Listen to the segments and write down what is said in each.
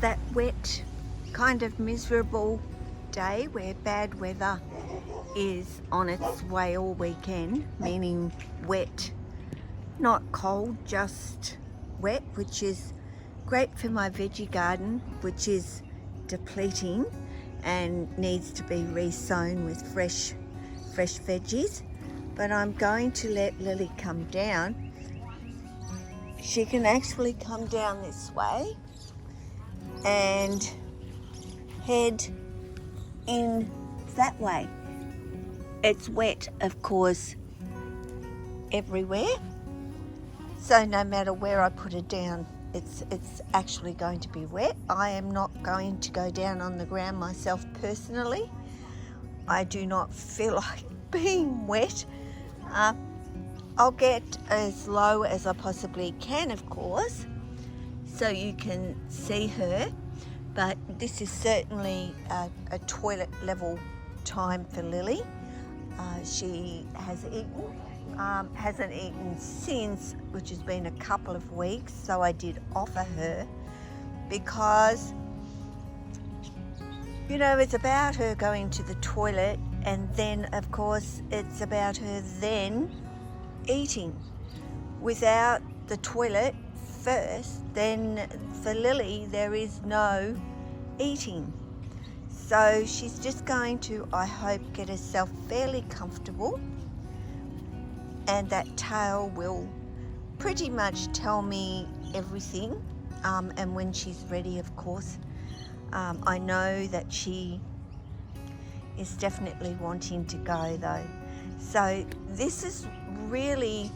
that wet, kind of miserable day where bad weather is on its way all weekend, meaning wet, not cold, just wet, which is great for my veggie garden, which is depleting and needs to be re-sown with fresh veggies. But I'm going to let Lily come down. She can actually come down this way and head in that way. It's wet, of course, everywhere, so no matter where I put her down, it's actually going to be wet. I am not going to go down on the ground myself personally. I do not feel like being wet. I'll get as low as I possibly can, of course, so you can see her, but this is certainly a toilet level time for Lily. She has eaten, hasn't eaten since, which has been a couple of weeks, so I did offer her because, you know, it's about her going to the toilet, and then of course it's about her then eating. Without the toilet first, then for Lily there is no eating. So she's just going to, I hope, get herself fairly comfortable, and that tail will pretty much tell me everything, and when she's ready, of course. I know that she is definitely wanting to go though. So this is really,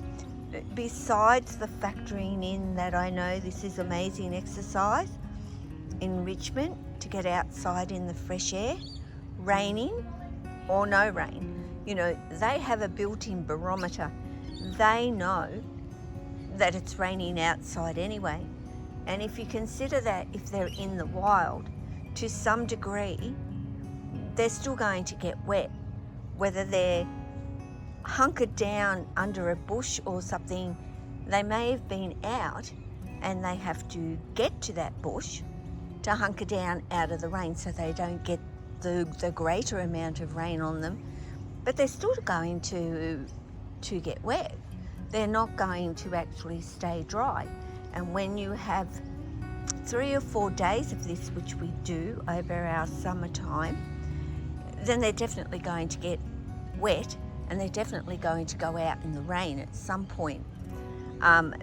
besides the factoring in that I know this is amazing exercise, enrichment, to get outside in the fresh air, raining or no rain. You know, they have a built-in barometer. They know that it's raining outside anyway. And if you consider that if they're in the wild, to some degree, they're still going to get wet, whether they're hunkered down under a bush or something. They may have been out and they have to get to that bush to hunker down out of the rain so they don't get the greater amount of rain on them, but they're still going to get wet. They're not going to actually stay dry. And when you have 3 or 4 days of this, which we do over our summertime, then they're definitely going to get wet, and they're definitely going to go out in the rain at some point.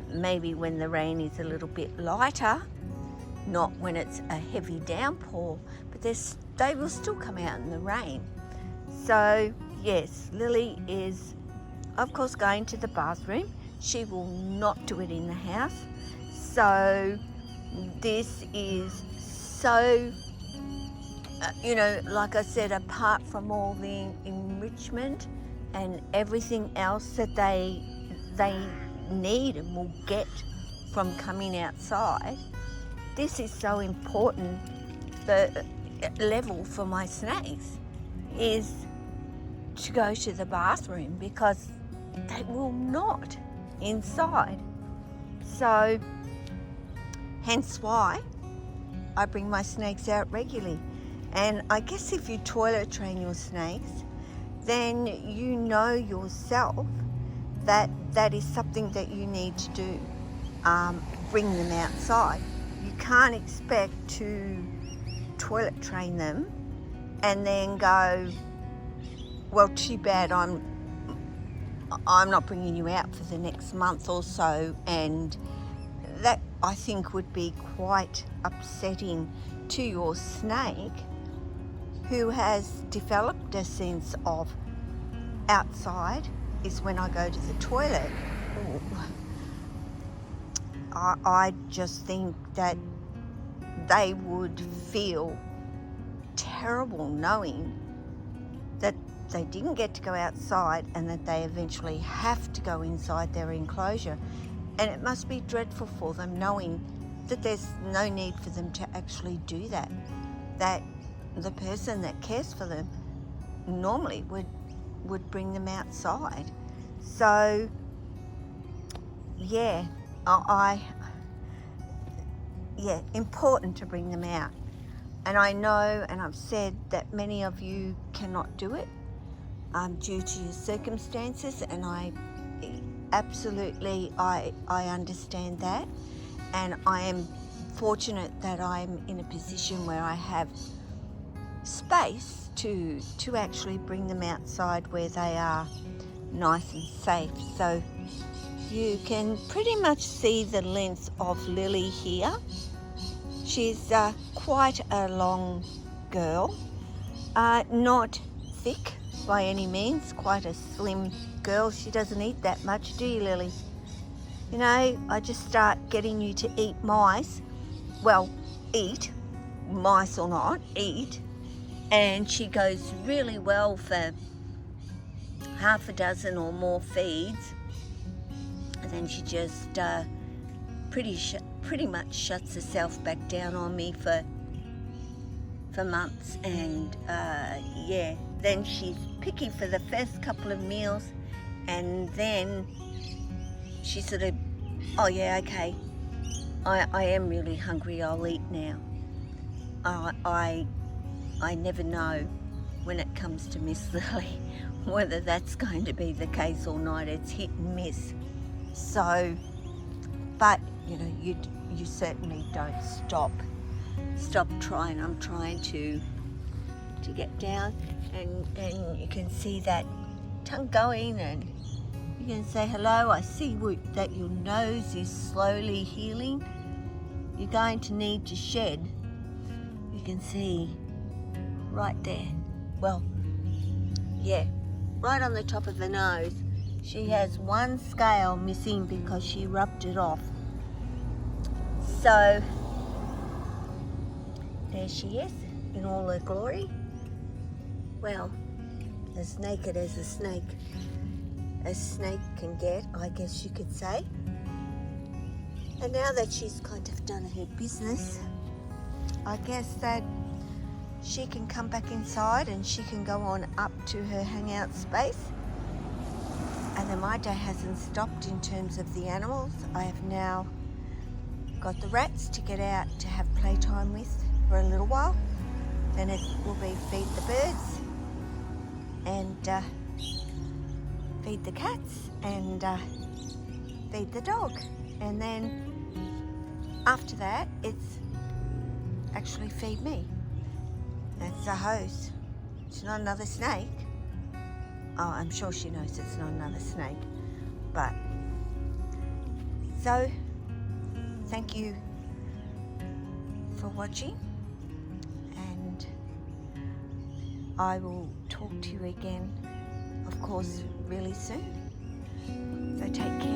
Maybe when the rain is a little bit lighter, not when it's a heavy downpour, but they will still come out in the rain. So yes, Lily is of course going to the bathroom. She will not do it in the house. So this is so, you know, like I said, apart from all the enrichment and everything else that they need and will get from coming outside, this is so important. The level for my snakes is to go to the bathroom because they will not inside. So hence why I bring my snakes out regularly. And I guess if you toilet train your snakes, then you know yourself that that is something that you need to do. Bring them outside. You can't expect to toilet train them and then go, well, too bad, I'm not bringing you out for the next month or so. And that, I think, would be quite upsetting to your snake, who has developed a sense of outside is when I go to the toilet. I just think that they would feel terrible knowing that they didn't get to go outside and that they eventually have to go inside their enclosure. And it must be dreadful for them knowing that there's no need for them to actually do that. That the person that cares for them normally would bring them outside. So yeah, important to bring them out. And I know, and I've said that many of you cannot do it due to your circumstances, and I understand that, and I am fortunate that I'm in a position where I have space to actually bring them outside where they are nice and safe. So you can pretty much see the length of Lily here. She's quite a long girl, not thick by any means, quite a slim girl. She doesn't eat that much, do you, Lily? You know, I just start getting you to eat mice. Well, eat, mice or not, eat. And she goes really well for half a dozen or more feeds. And then she just pretty much shuts herself back down on me for months. And then she's picky for the first couple of meals, and then she sort of, oh yeah, okay, I am really hungry, I'll eat now. I never know when it comes to Miss Lily whether that's going to be the case or not. It's hit and miss. So, but you know, you certainly don't stop trying. I'm trying to get down, and you can see that tongue going, and you can say hello. I see that your nose is slowly healing. You're going to need to shed. You can see right there. Well, yeah, right on the top of the nose. She has one scale missing because she rubbed it off. So there she is in all her glory. Well, as naked as a snake can get, I guess you could say. And now that she's kind of done her business, I guess that she can come back inside and she can go on up to her hangout space. And then my day hasn't stopped in terms of the animals. I have now got the rats to get out to have playtime with for a little while. Then it will be feed the birds and feed the cats and feed the dog. And then after that, it's actually feed me. That's a hose. It's not another snake. Oh, I'm sure she knows it's not another snake. But, so, thank you for watching. And I will talk to you again, of course, really soon. So take care.